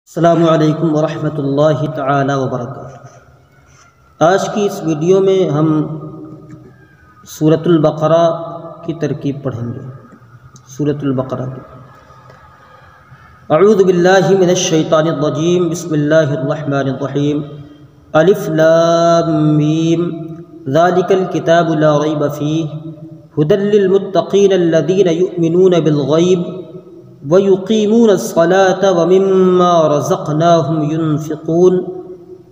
السلام علیکم ورحمۃ اللہ تعالی وبرکاتہ۔ آج کی اس ویڈیو میں ہم سورۃ البقرہ کی ترکیب پڑھیں گے۔ سورۃ البقرہ کی اعوذ باللہ من الشیطان الرجیم، بسم اللہ الرحمن الرحیم۔ الف لام میم، ذالک الکتاب لا ریب فیہ، ھدی للمتقین الذین یؤمنون بالغیب وَيُقِيمُونَ الصَّلَاةَ وَمِمَّا رَزَقْنَاهُمْ يُنْفِقُونَ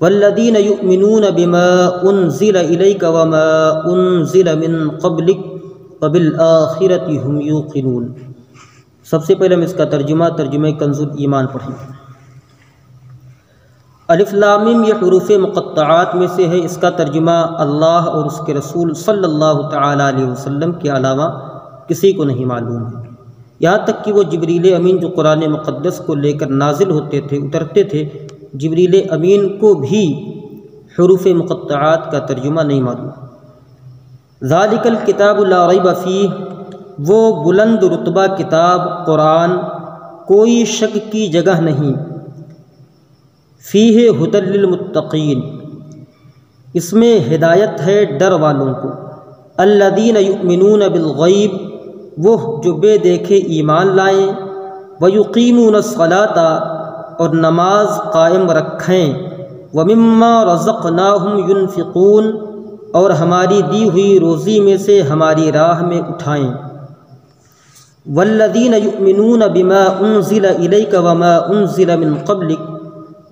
وَالَّذِينَ يُؤْمِنُونَ بِمَا أُنْزِلَ إِلَيْكَ وَمَا أُنْزِلَ مِنْ قَبْلِكَ وَبِالْآخِرَةِ هُمْ يُوقِنُونَ۔ سب سے پہلے ہم اس کا ترجمہ کنز الایمان پڑھیں گے۔ الف لام میم یہ حروف مقطعات میں سے ہے۔ اس کا ترجمہ اللہ اور اس کے رسول صلی اللہ تعالی علیہ وسلم کے علاوہ کسی کو نہیں معلوم ہے، یہاں تک کہ وہ جبریل امین جو قرآن مقدس کو لے کر نازل ہوتے تھے، اترتے تھے، جبریل امین کو بھی حروف مقطعات کا ترجمہ نہیں معلوم۔ ذالک الکتاب لا ریب فیہ، وہ بلند رتبہ کتاب قرآن، کوئی شک کی جگہ نہیں۔ فیہ ھدی للمتقین، اس میں ہدایت ہے ڈر والوں کو۔ الذین یؤمنون بالغیب، وہ جو بے دیکھے ایمان لائیں۔ وَيُقِيمُونَ الصَّلَاةَ، اور نماز قائم رکھیں۔ وَمِمَّا رَزَقْنَاهُمْ يُنْفِقُونَ، اور ہماری دی ہوئی روزی میں سے ہماری راہ میں اٹھائیں۔ وَالَّذِينَ يُؤْمِنُونَ بِمَا أُنْزِلَ إِلَيْكَ وَمَا أُنْزِلَ مِنْ قَبْلِكَ،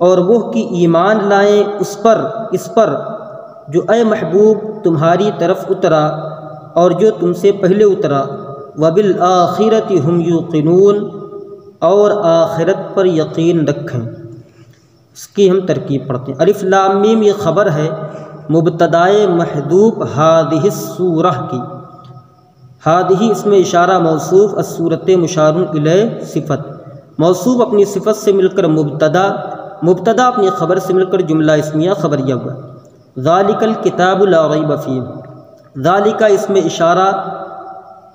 اور وہ کی ایمان لائیں اس پر جو اے محبوب تمہاری طرف اترا اور جو تم سے پہلے اترا۔ وَبِالْآخِرَةِ هُمْ يُوقِنُونَ، اور آخرت پر یقین رکھیں۔ اس کی ہم ترکیب پڑھتے ہیں۔ الف لام میم یہ خبر ہے مبتدائے محذوف ہذہ السورہ کی۔ ہذہ اس میں اشارہ موصوف، السورۃ مشار الیہ صفت، موصوف اپنی صفت سے مل کر مبتدا اپنی خبر سے مل کر جملہ اسمیہ خبریہ ہوا۔ ذالک الکتاب لا ریب فیہ، ذالک اس میں اشارہ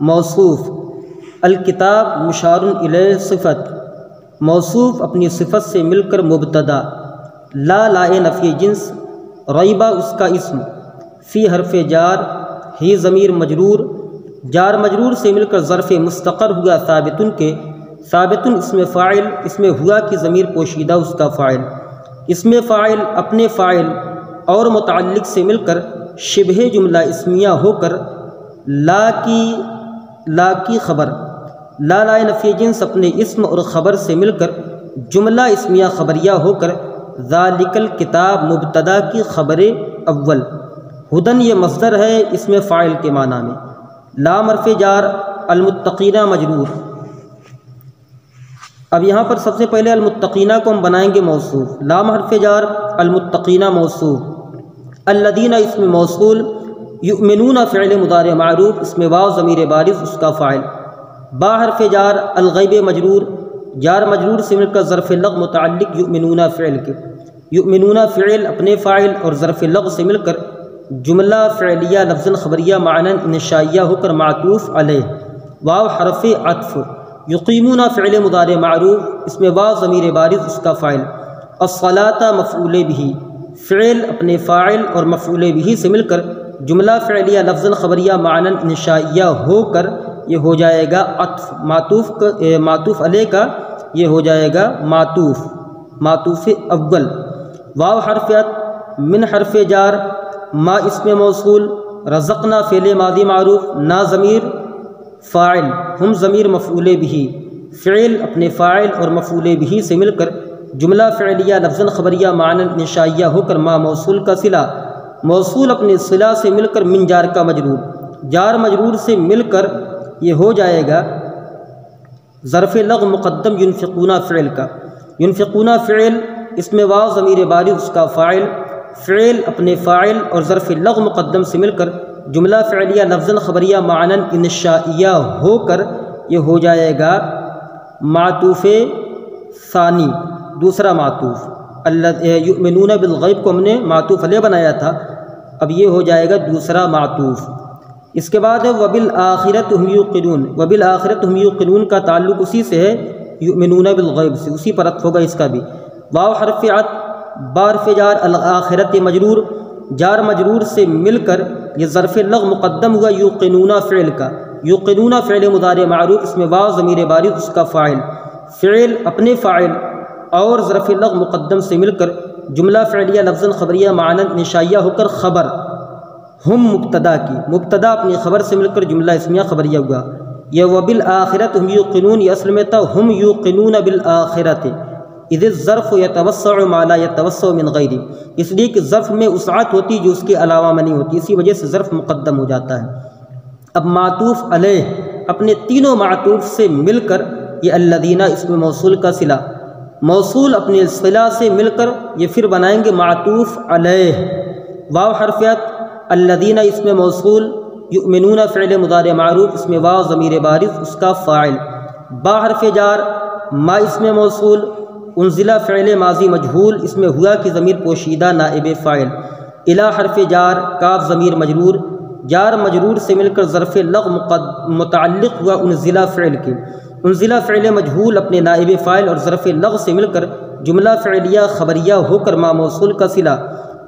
موصوف، الکتاب مشار الیہ صفت، موصوف اپنی صفت سے مل کر مبتدا، لا نفی جنس، ریبہ اس کا اسم، فی حرف جار، ہی ضمیر مجرور، جار مجرور سے مل کر ظرف مستقر ہوا ثابتن کے، ثابتن اس میں فاعل، اس میں ہوا کی ضمیر پوشیدہ اس کا فاعل، اس میں فاعل اپنے فاعل اور متعلق سے مل کر شبہ جملہ اسمیہ ہو کر لا کی خبر، لا نفی جنس اپنے اسم اور خبر سے مل کر جملہ اسمیہ خبریہ ہو کر ذالک الکتاب مبتدا کی خبر اول۔ ھدن یہ مصدر ہے، اس میں فاعل کے معنی میں، لام حرف جار، المتقینہ مجرور۔ اب یہاں پر سب سے پہلے المتقینہ کو ہم بنائیں گے موصوف، لام حرف جار، المتقینہ موصوف، الذین اسم موصول، یؤمنون فعل مضارع معروف، اس میں واو ضمیر بارز اس کا فاعل، با حرف جار، الغیب مجرور، جار مجرور سے مل کر ظرف لغ متعلق یؤمنون فعل کے، یؤمنون فعل اپنے فاعل اور ظرف لغ سے مل کر جملہ فعلیہ لفظ خبریہ معنی انشائیہ ہو کر معطوف علیہ، واو حرف عطف، یقیمون فعل مضارع معروف، اس میں واو ضمیر بارز اس کا فاعل، الصلاۃ مفعول بہ، فعل اپنے فاعل اور مفعول بہ سے مل کر جملہ فعلیہ لفظ خبریہ معنی انشائیہ ہو کر یہ ہو جائے گا عطف، معطوف علیہ کا یہ ہو جائے گا معطوف اول۔ واو حرف عطف، من حرف جار، ما اسم موصول، رزقنا فعل ماضی معروف، نا ضمیر فاعل، ہم ضمیر مفعول بہ، فعل اپنے فاعل اور مفعول بہ سے مل کر جملہ فعلیہ لفظ خبریہ معنی انشائیہ ہو کر ما موصول کا صلہ، موصول اپنے صلہ سے مل کر من جار کا مجرور، جار مجرور سے مل کر یہ ہو جائے گا ظرف لغ مقدم ينفقون فعل کا، ينفقون فعل اس میں واو ضمیر بارز اس کا فاعل، فعل اپنے فاعل اور ظرف لغ مقدم سے مل کر جملہ فعلیہ لفظ خبریہ معنی انشائیہ ہو کر یہ ہو جائے گا معطوف ثانی، دوسرا معطوف۔ یؤمنون بالغیب کو ہم نے معطوف علیہ بنایا تھا، اب یہ ہو جائے گا دوسرا معطوف۔ اس کے بعد ہے وبالآخرۃ ہم یوقنون، وبالآخرۃ ہم یوقنون کا تعلق اسی سے ہے یؤمنون بالغیب سے، اسی پر عطف ہوگا اس کا بھی۔ واو حرف عطف، با حرف جار، الآخرت مجرور، جار مجرور سے مل کر یہ ظرف لغو مقدم ہوا یوقنون فعل کا، یوقنون فعل مضارع معروف، اس میں واو ضمیر بارز اس کا فاعل، فعل اپنے فاعل اور ظرف لغو مقدم سے مل کر جملہ فعلیہ لفظاً خبریہ معنی انشائیہ ہو کر خبر، ہم مبتدا کی، مبتدا اپنی خبر سے مل کر جملہ اسمیہ خبریہ ہوا۔ یہ وبالآخرۃ ہم یوقنون، یہ اصل میں تھا ہم یوقنون بالآخرۃ، اذ الظرف یتوسع ما لا یتوسع من غیرہ، اس لیے کہ ظرف میں وسعت ہوتی جو اس کے علاوہ میں نہیں ہوتی، اسی وجہ سے ظرف مقدم ہو جاتا ہے۔ اب معطوف علیہ اپنے تینوں معطوف سے مل کر یہ الذین اسم موصول کا صلہ، موصول اپنے صلہ سے مل کر یہ پھر بنائیں گے معطوف علیہ، واو حرف عطف، الذین اسم موصول، یؤمنون فعل مضارع معروف، اس میں واو ضمیر بارز اس کا فاعل، با حرف جار، ما اسم موصول، انزلہ فعل ماضی مجہول، اس میں ہوا کی ضمیر پوشیدہ نائب فاعل، الی حرف جار، کاف ضمیر مجرور، جار مجرور سے مل کر ظرف لغو متعلق ہوا انزلہ فعل کے، انزلہ فعل مجہول اپنے نائب فاعل اور ظرف لغو سے مل کر جملہ فعلیہ خبریہ ہو کر ما موصول کا صلہ،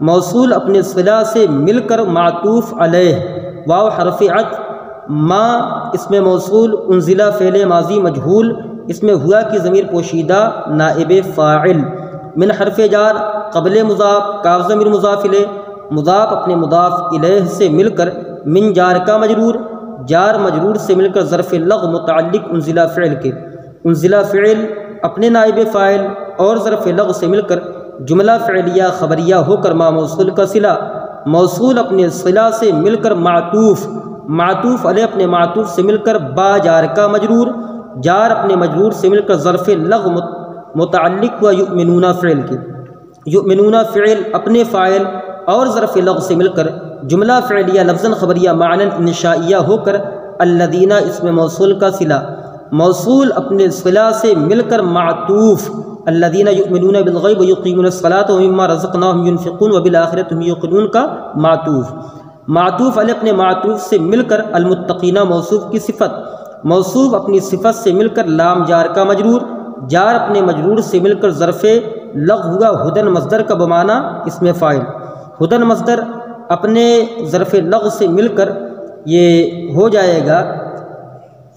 موصول اپنے صلہ سے مل کر معطوف علیہ، واو حرف عطف، ما اسم موصول، انزلہ فعل ماضی مجہول، اس میں ہوا کی ضمیر پوشیدہ نائب فاعل، من حرف جار، قبل مضاف، کاف ضمیر مضاف الیہ، مضاف اپنے مضاف الیہ سے مل کر من جار کا مجرور، جار مجرور سے مل کر ظرف لغو متعلق انزلہ فعل کے، انزلہ فعل اپنے نائب فاعل اور ظرف لغو سے مل کر جملہ فعلیہ خبریہ ہو کر ما موصول کا صلہ، موصول اپنے صلہ سے مل کر معطوف، معطوف علیہ اپنے معطوف سے مل کر با جار کا مجرور، جار اپنے مجرور سے مل کر ظرف لغو متعلق ہوا یؤمنون فعل کے، یؤمنون فعل اپنے فاعل اور ظرف لغو سے مل کر جملہ فعلیہ لفظاً خبریہ معنی انشائیہ ہو کر الذین اسم موصول کا صلہ، موصول اپنے صلہ سے مل کر معطوف، الذین یؤمنون بالغیب ویقیمون الصلاۃ ومما رزقناہم ینفقون وبالآخرۃ ہم یوقنون کا معطوف، معطوف علیہ اپنے معطوف سے مل کر المتقین موصوف کی صفت، موصوف اپنی صفت سے مل کر لام جار کا مجرور، جار اپنے مجرور سے مل کر ظرف لغو ہوا ہدن مصدر کا بمعنی اسم فاعل، ہدن مصدر اپنے ظرف لغو سے مل کر یہ ہو جائے گا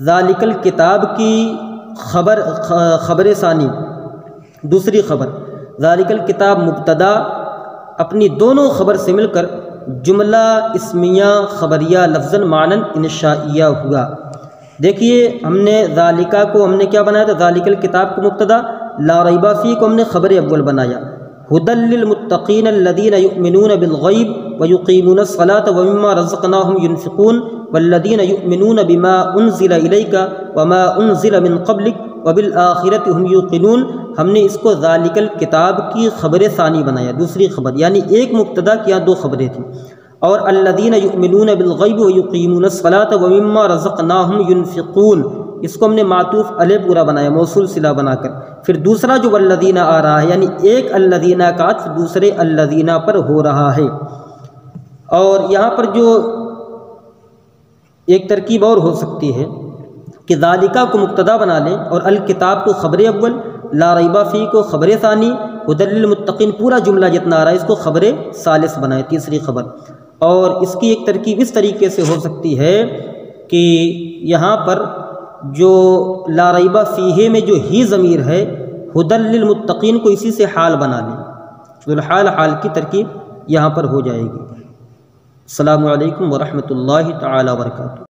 ذالک الکتاب کی خبر ثانی، دوسری خبر، ذالک الکتاب مبتدا اپنی دونوں خبر سے مل کر جملہ اسمیہ خبریہ لفظاً معنی انشائیہ ہوا۔ دیکھیے ہم نے ذالکہ کو ہم نے کیا بنایا تھا، ذالک الکتاب کو مبتدا، لا ریب فیہ کو ہم نے خبر اول بنایا، ھدی للمتقین الذین یؤمنون بالغیب ویقیمون الصلاۃ ومما رزقناہم ینفقون والذین یؤمنون بما انزل الیک وما انزل من قبلک وبالآخرۃ ہم یوقنون، ہم نے اس کو ذالک الکتاب کی خبر ثانی بنایا، دوسری خبر، یعنی ایک مبتدا کی یہاں دو خبریں تھیں، اور الذین یؤمنون بالغیب ویقیمون الصلاۃ ومما رزقناہم ینفقون، اس کو ہم نے معطوف علیہ پورا بنایا موصول صلہ بنا کر، پھر دوسرا جو والذین آ رہا ہے یعنی ایک الذین کا عطف دوسرے الذین پر ہو رہا ہے۔ اور یہاں پر جو ایک ترکیب اور ہو سکتی ہے کہ ذالکہ کو مبتدا بنا لیں اور الکتاب کو خبر اول، لا ریب فیہ کو خبر ثانی، ھدی للمتقین پورا جملہ جتنا آ رہا ہے اس کو خبر ثالث بنائے، تیسری خبر۔ اور اس کی ایک ترکیب اس طریقے سے ہو سکتی ہے کہ یہاں پر جو لا ریب فیہ میں جو ہی ضمیر ہے ھدی للمتقین کو اسی سے حال بنا لیں، ذوالحال حال کی ترکیب یہاں پر ہو جائے گی۔ السلام علیکم ورحمۃ اللہ تعالی وبرکاتہ۔